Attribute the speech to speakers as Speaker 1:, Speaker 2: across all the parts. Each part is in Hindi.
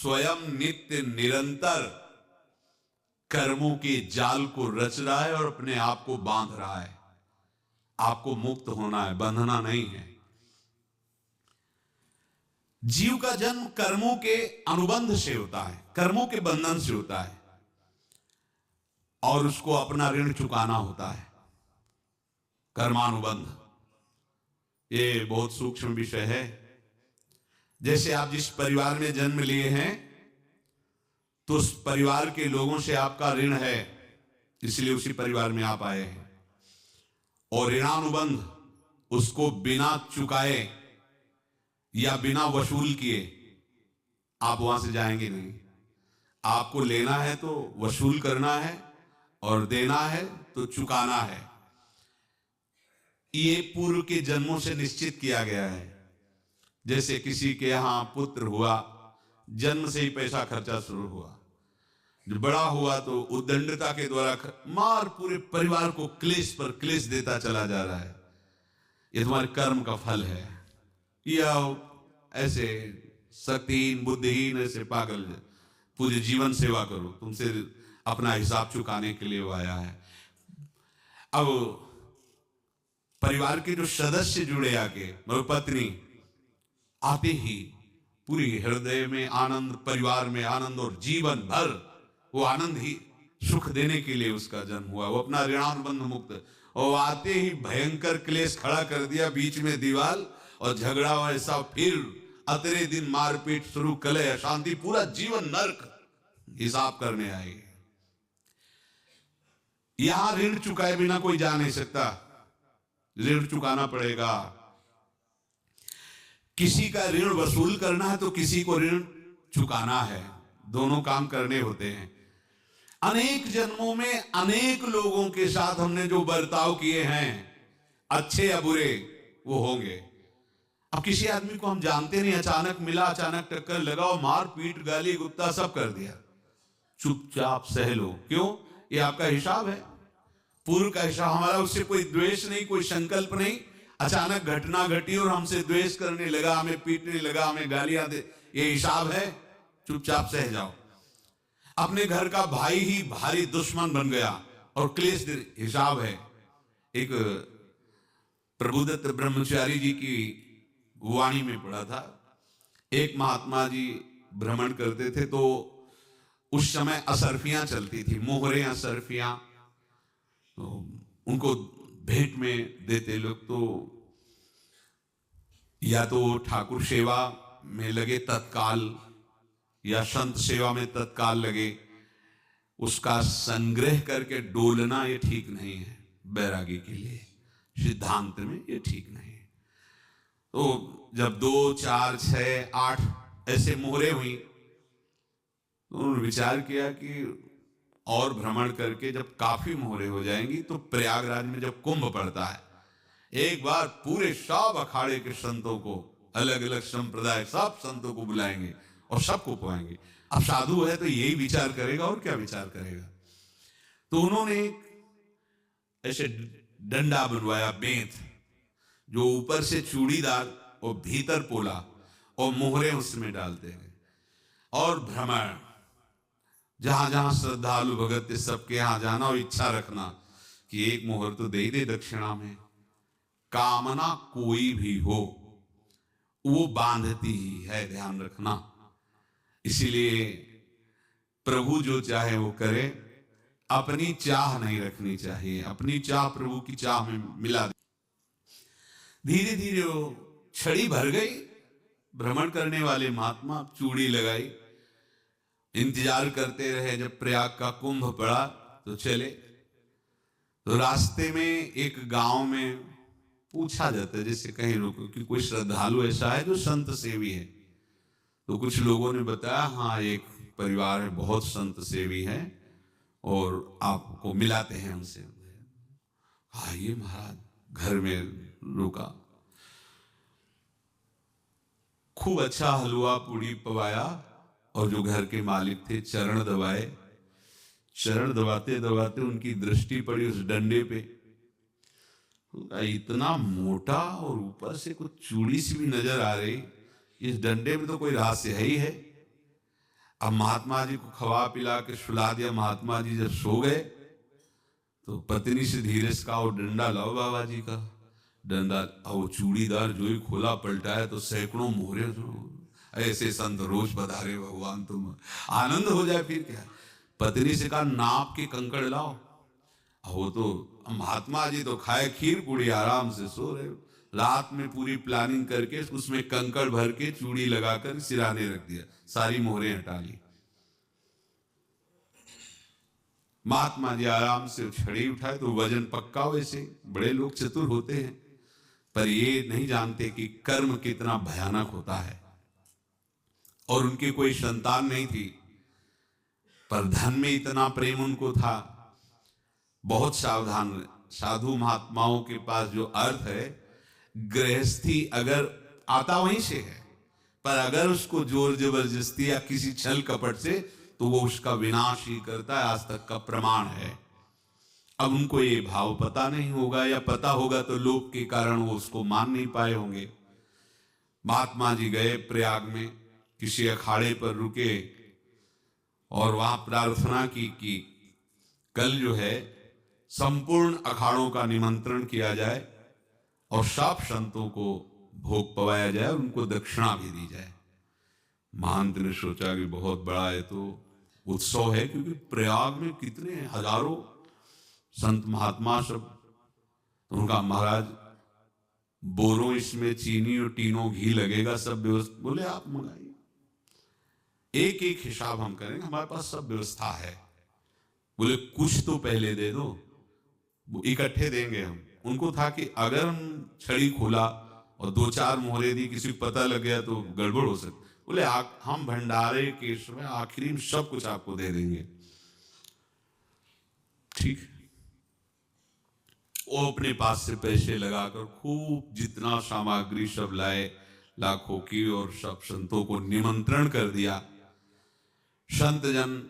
Speaker 1: स्वयं नित्य निरंतर कर्मों के जाल को रच रहा है और अपने आप को बांध रहा है। आपको मुक्त होना है, बंधना नहीं है। जीव का जन्म कर्मों के अनुबंध से होता है, कर्मों के बंधन से होता है, और उसको अपना ऋण चुकाना होता है। कर्मानुबंध ये बहुत सूक्ष्म विषय है। जैसे आप जिस परिवार में जन्म लिए हैं तो उस परिवार के लोगों से आपका ऋण है, इसलिए उसी परिवार में आप आए हैं। और ऋणानुबंध उसको बिना चुकाए या बिना वसूल किए आप वहां से जाएंगे नहीं। आपको लेना है तो वसूल करना है और देना है तो चुकाना है। ये पूर्व के जन्मों से निश्चित किया गया है। जैसे किसी के यहां पुत्र हुआ, जन्म से ही पैसा खर्चा शुरू हुआ, जो बड़ा हुआ तो उद्दंडता के द्वारा मार पूरे परिवार को क्लेश पर क्लेश देता चला जा रहा है। ये तुम्हारे कर्म का फल है। या ऐसे शक्तिहीन बुद्धिहीन ऐसे पागल पूरे जीवन सेवा करो, तुमसे अपना हिसाब चुकाने के लिए वो आया है। अब परिवार के जो सदस्य जुड़े आके, मतलब पत्नी आते ही पूरी हृदय में आनंद, परिवार में आनंद, और जीवन भर वो आनंद ही सुख देने के लिए उसका जन्म हुआ। वो अपना ऋणानुबंध मुक्त, और आते ही भयंकर क्लेश खड़ा कर दिया, बीच में दीवार और झगड़ा ऐसा, फिर अतरे दिन मारपीट शुरू, कलह अशांति, पूरा जीवन नर्क हिसाब करने आए। यहां ऋण चुकाए बिना कोई जा नहीं सकता, ऋण चुकाना पड़ेगा। किसी का ऋण वसूल करना है तो किसी को ऋण चुकाना है, दोनों काम करने होते हैं। अनेक जन्मों में अनेक लोगों के साथ हमने जो बर्ताव किए हैं, अच्छे या बुरे, वो होंगे। अब किसी आदमी को हम जानते नहीं, अचानक मिला, अचानक टक्कर लगाओ, मार पीट गाली गुप्ता सब कर दिया, चुपचाप सह लो। क्यों? ये आपका हिसाब है, पूर्व का हिसाब। हमारा उससे कोई द्वेष नहीं, कोई संकल्प नहीं। अचानक घटना घटी और हमसे द्वेष करने लगा, हमें पीटने लगा, हमें गालियां दे, ये हिसाब है, चुपचाप सह जाओ। अपने घर का भाई ही भारी दुश्मन बन गया और क्लेश, हिसाब है। एक प्रभुदत्त ब्रह्मचारी जी की वाणी में पढ़ा था, एक महात्मा जी भ्रमण करते थे तो उस समय असरफियां चलती थी, मोहरे असरफियां, तो उनको भेंट में देते लोग। तो या तो ठाकुर सेवा में लगे तत्काल, या संत सेवा में तत्काल लगे, उसका संग्रह करके डोलना ये ठीक नहीं है। बैरागी के लिए सिद्धांत में ये ठीक नहीं है। तो जब 2, 4, 6, 8 ऐसे मोहरे हुई तो उन्होंने विचार किया कि और भ्रमण करके जब काफी मोहरे हो जाएंगी तो प्रयागराज में जब कुंभ पड़ता है, एक बार पूरे सब अखाड़े के संतों को, अलग अलग संप्रदाय सब संतों को बुलाएंगे और सबको पाएंगे। अब साधु है तो यही विचार करेगा, और क्या विचार करेगा। तो उन्होंने ऐसे डंडा बनवाया, बेंत, जो ऊपर से चूड़ीदार और भीतर पोला, और मोहरे उसमें डालते हैं। और भ्रमण, जहां जहां श्रद्धालु भगत सबके यहां जाना और इच्छा रखना कि एक मोहर तो दे दे दक्षिणा में। कामना कोई भी हो वो बांधती ही है, ध्यान रखना। इसीलिए प्रभु जो चाहे वो करे, अपनी चाह नहीं रखनी चाहिए। अपनी चाह प्रभु की चाह में मिला। धीरे धीरे वो छड़ी भर गई। भ्रमण करने वाले महात्मा चूड़ी लगाई, इंतजार करते रहे। जब प्रयाग का कुंभ पड़ा तो चले। तो रास्ते में एक गांव में पूछा जाता है, जैसे कहीं रुको कि कोई श्रद्धालु ऐसा है जो संत सेवी है। तो कुछ लोगों ने बताया, हाँ एक परिवार है, बहुत संत सेवी है और आपको मिलाते हैं उनसे। हाँ ये महाराज घर में रुका, खूब अच्छा हलवा पूड़ी पवाया, और जो घर के मालिक थे चरण दबाए। चरण दबाते दबाते उनकी दृष्टि पड़ी उस डंडे पे, इतना मोटा और ऊपर से कुछ चूड़ी सी भी नजर आ रही, इस डंडे में तो कोई रहस्य है ही है। अब महात्मा जी को खवा पिला के सुला दिया। महात्मा जी जब सो गए तो पत्नी से धीरे से कहा, वो डंडा लाओ बाबा जी का डंडा। अब वो चूड़ीदार जो ही खोला पलटाया तो सैकड़ों मोहरे। ऐसे संत रोज पधारे भगवान, तुम आनंद हो जाए फिर क्या। पत्नी से कहा, नाप के कंकड़ लाओ। वो तो महात्मा जी तो खाए खीर पूरी, आराम से सो रहे। रात में पूरी प्लानिंग करके उसमें कंकड़ भर के चूड़ी लगाकर सिराने रख दिया, सारी मोहरें हटा ली। महात्मा जी आराम से छड़ी उठाए तो वजन पक्का। वैसे बड़े लोग चतुर होते हैं, पर ये नहीं जानते कि कर्म कितना भयानक होता है। और उनकी कोई संतान नहीं थी, पर धन में इतना प्रेम उनको था। बहुत सावधान साधु महात्माओं के पास जो अर्थ है, गृहस्थी अगर आता वहीं से है, पर अगर उसको जोर जबरदस्ती या किसी छल कपट से, तो वो उसका विनाश ही करता है। आज तक का प्रमाण है। अब उनको ये भाव पता नहीं होगा, या पता होगा तो लोभ के कारण वो उसको मान नहीं पाए होंगे। महात्मा जी गए प्रयाग में, किसी अखाड़े पर रुके और वहां प्रार्थना की कि कल जो है संपूर्ण अखाड़ों का निमंत्रण किया जाए और सब संतों को भोग पवाया जाए और उनको दक्षिणा भी दी जाए। महंत ने सोचा कि बहुत बड़ा है तो उत्सव है, क्योंकि प्रयाग में कितने हजारों संत महात्मा सब। तो उनका, महाराज बोरो इसमें चीनी और तीनों घी लगेगा, सब व्यवस्था। बोले आप मंगाइए, एक एक हिसाब हम करेंगे, हमारे पास सब व्यवस्था है। बोले कुछ तो पहले दे दो, इकट्ठे देंगे हम। उनको था कि अगर हम छड़ी खोला और दो चार मोहरे दी, किसी को पता लग गया तो गड़बड़ हो सकती। बोले हम भंडारे के समय आखिरी में सब कुछ आपको दे देंगे। ठीक। वो अपने पास से पैसे लगाकर खूब जितना सामग्री सब लाए, लाखों की, और सब संतों को निमंत्रण कर दिया। संत जन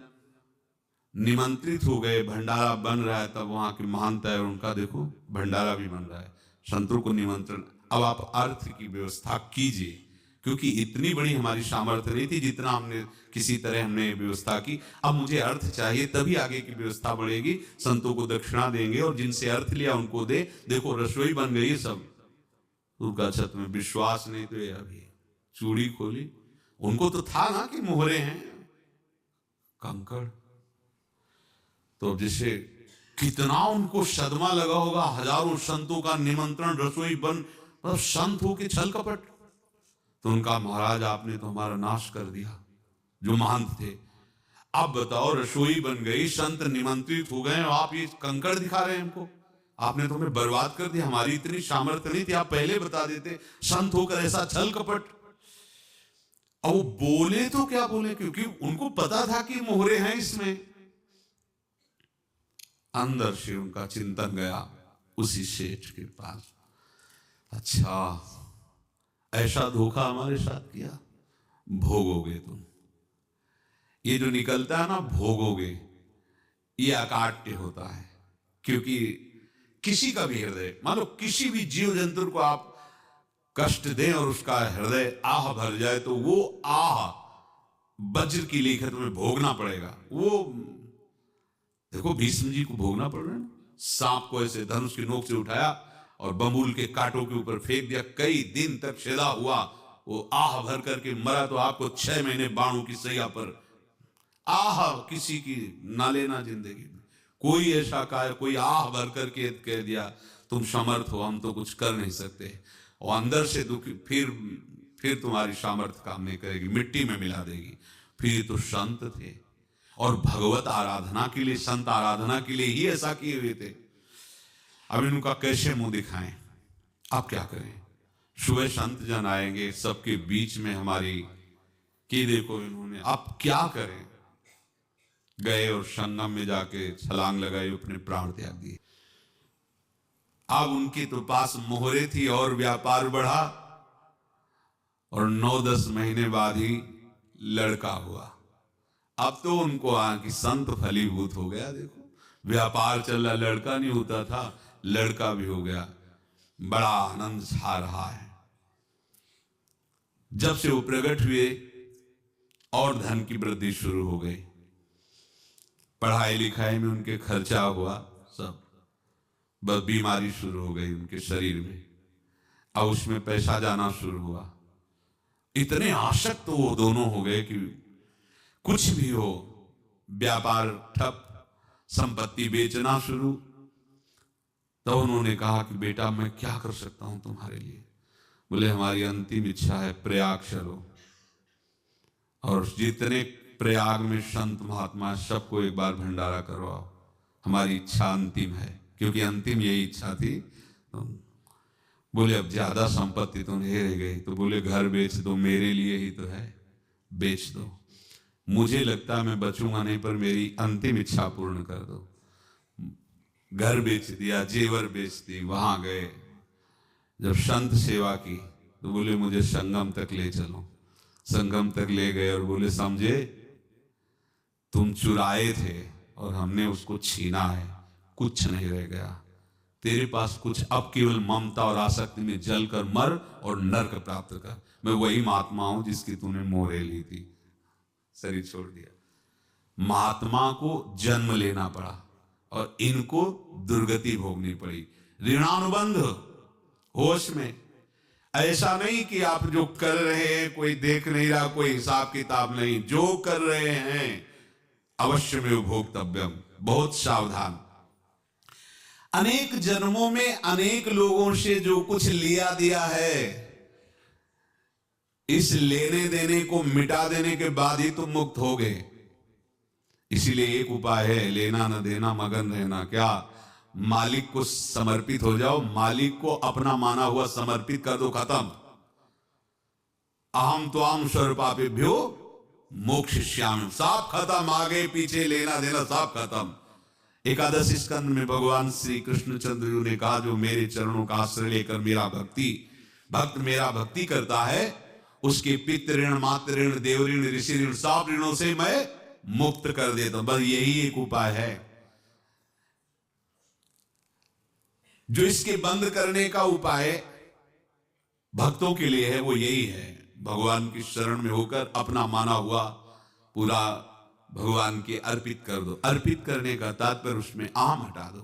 Speaker 1: निमंत्रित हो गए, भंडारा बन रहा है। तब वहां के महंत है, उनका देखो भंडारा भी बन रहा है, संतों को निमंत्रण। अब आप अर्थ की व्यवस्था कीजिए, क्योंकि इतनी बड़ी हमारी सामर्थ्य नहीं थी जितना हमने किसी तरह हमने व्यवस्था की। अब मुझे अर्थ चाहिए, तभी आगे की व्यवस्था बढ़ेगी। संतों को दक्षिणा देंगे और जिनसे अर्थ लिया उनको दे। देखो रसोई बन गई है सब। उनका छत में विश्वास नहीं तो ये अभी चूड़ी खोली। उनको तो था ना कि मोहरे हैं कंकड़। तो जैसे कितना उनको सदमा लगा होगा, हजारों संतों का निमंत्रण, रसोई बन, मतलब संत हो के छल कपट। तो उनका, महाराज आपने तो हमारा नाश कर दिया, जो महंत थे। अब बताओ, रसोई बन गई, संत निमंत्रित हो गए, और आप ये कंकड़ दिखा रहे हैं हमको। आपने तो हमें बर्बाद कर दिया, हमारी इतनी सामर्थ्य नहीं थी, आप पहले बता देते। संत होकर ऐसा छल कपट। और वो बोले तो क्या बोले, क्योंकि उनको पता था कि मोहरे हैं इसमें। अंदर से उनका चिंतन गया उसी सेठ के पास, अच्छा ऐसा धोखा हमारे साथ किया, भोगोगे तुम। ये जो निकलता है ना भोगोगे, ये अकाट्य होता है। क्योंकि किसी का भी हृदय, मान लो किसी भी जीव जंतु को आप कष्ट दें और उसका हृदय आह भर जाए, तो वो आह वज्र की लेकर तुम्हें भोगना पड़ेगा। वो देखो भीष्म जी को भोगना पड़ रहा है। सांप को ऐसे धनुष की नोक से उठाया और बबूल के कांटों के ऊपर फेंक दिया, कई दिन तक शेदा हुआ, वो आह भर करके मरा। तो आपको 6 महीने बाणों की सैया पर आह किसी की ना लेना जिंदगी में। कोई ऐसा कहा, कोई आह भर करके कह दिया तुम समर्थ हो, हम तो कुछ कर नहीं सकते, और अंदर से दुखी, फिर तुम्हारी सामर्थ्य काम नहीं करेगी, मिट्टी में मिला देगी। फिर तो संत थे और भगवत आराधना के लिए, संत आराधना के लिए ही ऐसा किए हुए थे। अब इनका कैसे मुंह दिखाएं, आप क्या करें। सुबह संत जन आएंगे, सबके बीच में हमारी कि देखो इन्होंने, आप क्या करें। गए और संगम में जाके छलांग लगाई, अपने प्राण त्याग दिए। अब उनके तो पास मोहरे थी और व्यापार बढ़ा, और 9-10 महीने बाद ही लड़का हुआ। अब तो उनको कि संत फलीभूत हो गया। देखो व्यापार चल रहा, लड़का नहीं होता था, लड़का भी हो गया। बड़ा आनंद छा रहा है। जब से वो प्रकट हुए और धन की वृद्धि शुरू हो गई। पढ़ाई लिखाई में उनके खर्चा हुआ, सब बस बीमारी शुरू हो गई उनके शरीर में, और उसमें पैसा जाना शुरू हुआ। इतने आसक्त वो दोनों हो गए कि कुछ भी हो, व्यापार ठप, संपत्ति बेचना शुरू। तो उन्होंने कहा कि बेटा मैं क्या कर सकता हूं तुम्हारे लिए? बोले हमारी अंतिम इच्छा है प्रयाग चलो, और जितने प्रयाग में संत महात्मा सबको एक बार भंडारा करवाओ, हमारी इच्छा अंतिम है। क्योंकि अंतिम यही इच्छा थी। तो बोले अब ज्यादा संपत्ति तो नहीं रह गई, तो बोले घर बेच दो, मेरे लिए ही तो है, बेच दो। मुझे लगता है मैं बचूंगा नहीं, पर मेरी अंतिम इच्छा पूर्ण कर दो। घर बेच दिया, जेवर बेच दी। वहां गए, जब संत सेवा की तो बोले मुझे संगम तक ले चलो। संगम तक ले गए और बोले समझे तुम चुराए थे और हमने उसको छीना है, कुछ नहीं रह गया तेरे पास कुछ, अब केवल ममता और आसक्ति में जल कर मर और नरक प्राप्त कर। मैं वही महात्मा हूं जिसकी तूने मोहरे ली थी, शरीर छोड़ दिया। महात्मा को जन्म लेना पड़ा और इनको दुर्गति भोगनी पड़ी। ऋणानुबंध होश में, ऐसा नहीं कि आप जो कर रहे हैं कोई देख नहीं रहा, कोई हिसाब किताब नहीं, जो कर रहे हैं अवश्य में भोक्तव्यम, बहुत सावधान। अनेक जन्मों में अनेक लोगों से जो कुछ लिया दिया है, इस लेने देने को मिटा देने के बाद ही तुम मुक्त हो गए। इसीलिए एक उपाय है, लेना न देना मगन रहना। क्या? मालिक को समर्पित हो जाओ, मालिक को अपना माना हुआ समर्पित कर दो, खत्म। अहम त्वाम स्वरूपापेभ्यो मोक्षयिष्यामि, सब खत्म, आगे पीछे लेना देना सब खत्म। एकादश स्कंद में भगवान श्री कृष्णचंद्र जी ने कहा जो मेरे चरणों का आश्रय लेकर भक्त मेरा भक्ति करता है, उसके पितृ ऋण, मातृ ऋण, देव ऋण, ऋषि ऋण, सब ऋणों से मैं मुक्त कर देता हूं। बस यही एक उपाय है जो इसके बंद करने का उपाय भक्तों के लिए है, वो यही है, भगवान की शरण में होकर अपना माना हुआ पूरा भगवान के अर्पित कर दो। अर्पित करने का तात्पर्य उसमें आम हटा दो।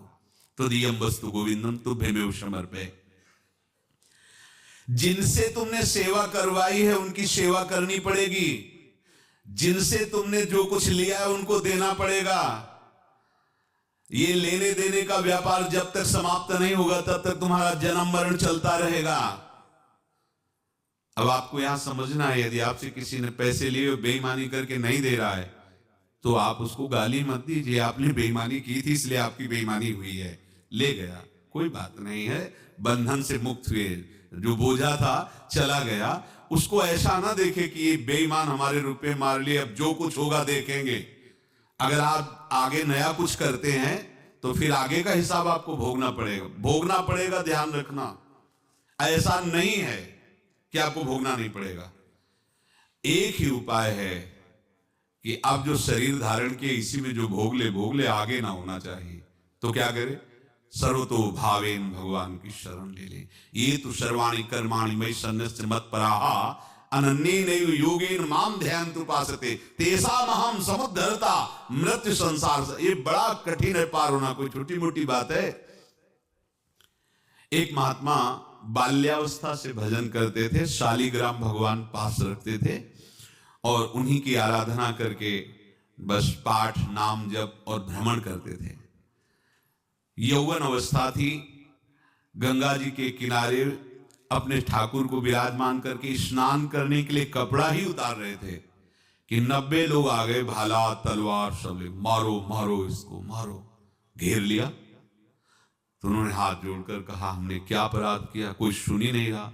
Speaker 1: तो दियम वस्तु गोविंदम तुभ्यमेव समर्पये। जिनसे तुमने सेवा करवाई है उनकी सेवा करनी पड़ेगी, जिनसे तुमने जो कुछ लिया है उनको देना पड़ेगा। ये लेने देने का व्यापार जब तक समाप्त नहीं होगा तब तक तुम्हारा जन्म मरण चलता रहेगा। अब आपको यहां समझना है, यदि आपसे किसी ने पैसे लिए बेईमानी करके नहीं दे रहा है तो आप उसको गाली मत दीजिए, आपने बेईमानी की थी इसलिए आपकी बेईमानी हुई है, ले गया, कोई बात नहीं है, बंधन से मुक्त हुए, जो बोझा था चला गया। उसको ऐसा ना देखे कि ये बेईमान हमारे रुपए मार लिए, अब जो कुछ होगा देखेंगे। अगर आप आगे नया कुछ करते हैं तो फिर आगे का हिसाब आपको भोगना पड़ेगा, ध्यान रखना। ऐसा नहीं है कि आपको भोगना नहीं पड़ेगा। एक ही उपाय है कि आप जो शरीर धारण किए इसी में जो भोग ले, आगे ना होना चाहिए। तो क्या करे? सर्वतो भावेन भगवान की शरण ले ले। ये तो सर्वाणि कर्माणि मयि सन्न्यस्य मत्पराः अनन्येनैव योगेन माम ध्यायन्तु उपासते तेषामहं समुद्धरता मृत्यु संसार से। ये बड़ा कठिन है पार होना, कोई छोटी मोटी बात है। एक महात्मा बाल्यावस्था से भजन करते थे, शालिग्राम भगवान पास रखते थे और उन्हीं की आराधना करके बस पाठ, नाम, जप और भ्रमण करते थे। यौवन अवस्था थी, गंगा जी के किनारे अपने ठाकुर को विराजमान करके स्नान करने के लिए कपड़ा ही उतार रहे थे कि 90 लोग आ गए, भाला तलवार सब ले, मारो मारो इसको मारो, घेर लिया। तो उन्होंने हाथ जोड़कर कहा हमने क्या अपराध किया, कोई सुन ही नहीं रहा।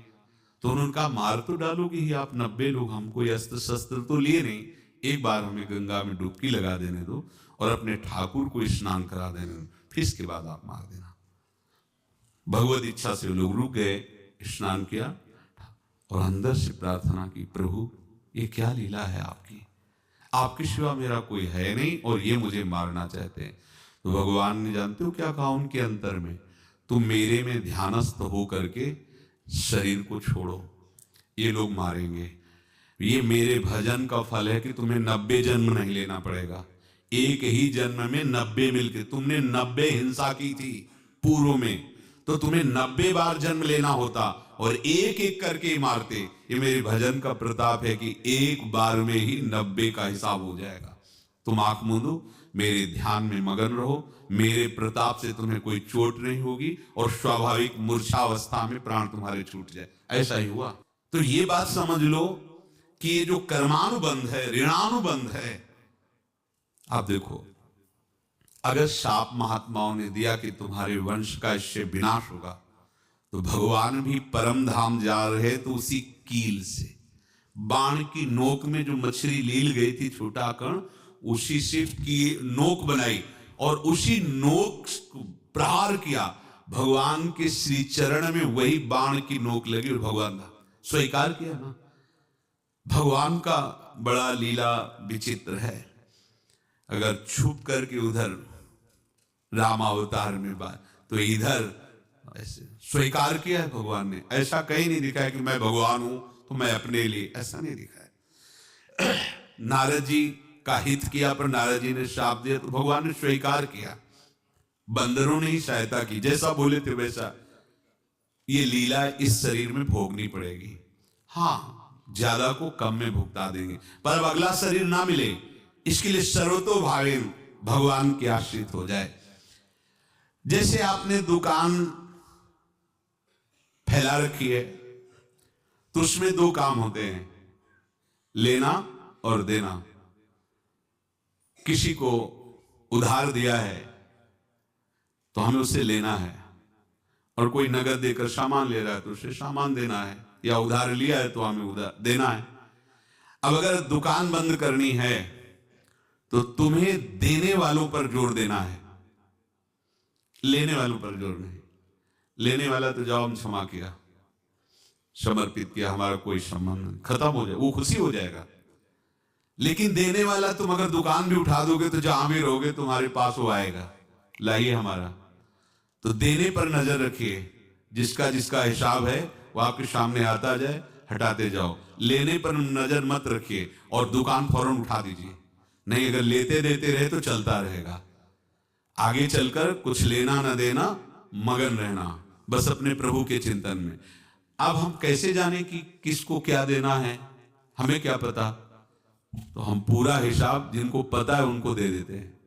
Speaker 1: तो उन्होंने कहा मार तो डालोगे ही आप 90 लोग, हम कोई अस्त्र शस्त्र तो लिए नहीं, एक बार हमें गंगा में डुबकी लगा देने दो और अपने ठाकुर को स्नान करा देने दो, फिर इसके बाद आप मार देना। भगवत इच्छा से लोग रुक गए, स्नान किया और अंदर से प्रार्थना की, प्रभु ये क्या लीला है आपकी, आपके सिवा मेरा कोई है नहीं और ये मुझे मारना चाहते हैं। तो भगवान ने जानते हो क्या कहा उनके अंतर में, तुम मेरे में ध्यानस्थ हो करके शरीर को छोड़ो, ये लोग मारेंगे। ये मेरे भजन का फल है कि तुम्हें 90 जन्म नहीं लेना पड़ेगा। एक ही जन्म में 90 मिलके, तुमने 90 हिंसा की थी पूर्व में, तो तुम्हें 90 बार जन्म लेना होता और एक एक करके मारते। ये मेरे भजन का प्रताप है कि एक बार में ही 90 का हिसाब हो जाएगा। तुम आंख मूंदो, मेरे ध्यान में मगन रहो, मेरे प्रताप से तुम्हें कोई चोट नहीं होगी और स्वाभाविक मूर्छावस्था में प्राण तुम्हारे छूट जाए। ऐसा ही हुआ। तो ये बात समझ लो कि ये जो कर्मानुबंध है, ऋणानुबंध है। आप देखो, अगर शाप महात्माओं ने दिया कि तुम्हारे वंश का इससे विनाश होगा, तो भगवान भी परम धाम जा रहे तो उसी कील से, बाण की नोक में जो मछली लील गई थी, छोटा कण, उसी से की नोक बनाई और उसी नोक प्रहार किया। भगवान के श्री चरण में वही बाण की नोक लगी और भगवान था, स्वीकार किया ना। भगवान का बड़ा लीला विचित्र है। अगर छुप करके उधर राम अवतार में बात, तो इधर ऐसे स्वीकार किया है भगवान ने। ऐसा कहीं नहीं दिखा है कि मैं भगवान हूं तो मैं अपने लिए, ऐसा नहीं दिखा है। नारद जी का हित किया पर नारद जी ने शाप दिया तो भगवान ने स्वीकार किया। बंदरों ने ही सहायता की, जैसा बोले थे वैसा। ये लीला इस शरीर में भोगनी पड़ेगी। हाँ, ज्यादा को कम में भुगता देंगे, पर अब अगला शरीर ना मिले इसके लिए सर्वतो भावेन भगवान के आश्रित हो जाए। जैसे आपने दुकान फैला रखी है तो उसमें दो काम होते हैं, लेना और देना। किसी को उधार दिया है तो हमें उसे लेना है, और कोई नगद देकर सामान ले रहा है तो उसे सामान देना है, या उधार लिया है तो हमें उधार देना है। अब अगर दुकान बंद करनी है तो तुम्हें देने वालों पर जोर देना है, लेने वालों पर जोर नहीं। लेने वाला तो जाओ हम क्षमा किया, समर्पित किया, हमारा कोई संबंध नहीं, खत्म हो जाए, वो खुशी हो जाएगा। लेकिन देने वाला तुम अगर दुकान भी उठा दोगे तो जहां भी रहोगे तुम्हारे पास वो आएगा, लाइए हमारा। तो देने पर नजर रखिए, जिसका जिसका हिसाब है वो आपके सामने आता जाए, हटाते जाओ। लेने पर नजर मत रखिए और दुकान फौरन उठा दीजिए, नहीं अगर लेते देते रहे तो चलता रहेगा। आगे चलकर कुछ लेना ना देना, मगन रहना बस अपने प्रभु के चिंतन में। अब हम कैसे जाने कि किसको क्या देना है, हमें क्या पता। तो हम पूरा हिसाब जिनको पता है उनको दे देते हैं,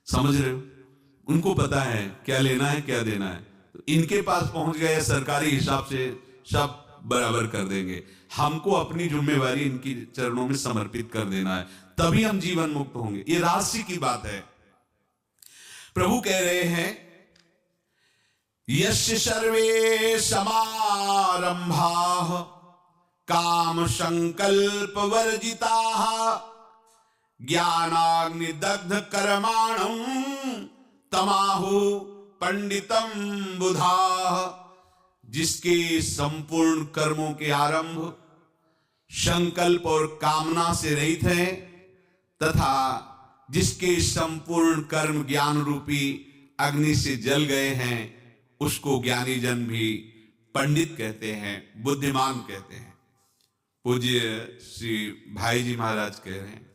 Speaker 1: समझ रहे हो, उनको पता है क्या लेना है क्या देना है, तो इनके पास पहुंच गए, सरकारी हिसाब से सब बराबर कर देंगे। हमको अपनी जिम्मेवारी इनकी चरणों में समर्पित कर देना है, तभी हम जीवन मुक्त होंगे। ये राशि की बात है। प्रभु कह रहे हैं, यस्य सर्वे समारंभाः काम संकल्प वर्जिताः ज्ञानाग्नि दग्ध कर्माणं तमाहु पंडितम बुधाः। जिसके संपूर्ण कर्मों के आरंभ संकल्प और कामना से रहित है, तथा जिसके संपूर्ण कर्म ज्ञान रूपी अग्नि से जल गए हैं, उसको ज्ञानी जन भी पंडित कहते हैं, बुद्धिमान कहते हैं। पूज्य श्री भाई जी महाराज कह रहे हैं,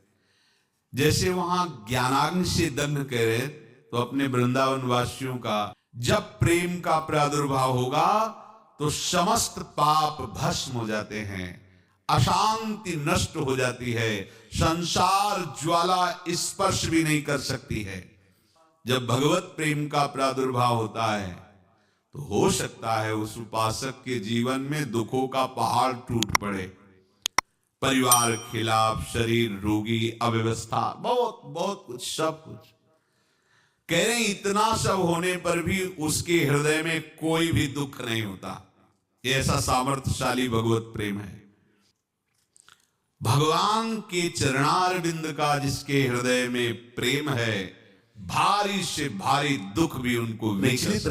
Speaker 1: जैसे वहां ज्ञानाग्नि से दग्ध कह रहे, तो अपने वृंदावन वासियों का जब प्रेम का प्रादुर्भाव होगा तो समस्त पाप भस्म हो जाते हैं, अशांति नष्ट हो जाती है, संसार ज्वाला स्पर्श भी नहीं कर सकती है। जब भगवत प्रेम का प्रादुर्भाव होता है तो हो सकता है उस उपासक के जीवन में दुखों का पहाड़ टूट पड़े, परिवार खिलाफ, शरीर रोगी, अव्यवस्था, बहुत बहुत कुछ, सब कुछ। कह रहे इतना सब होने पर भी उसके हृदय में कोई भी दुख नहीं होता। ये ऐसा सामर्थ्यशाली भगवत प्रेम है। भगवान के चरणारविंद का जिसके हृदय में प्रेम है, भारी से भारी दुख भी उनको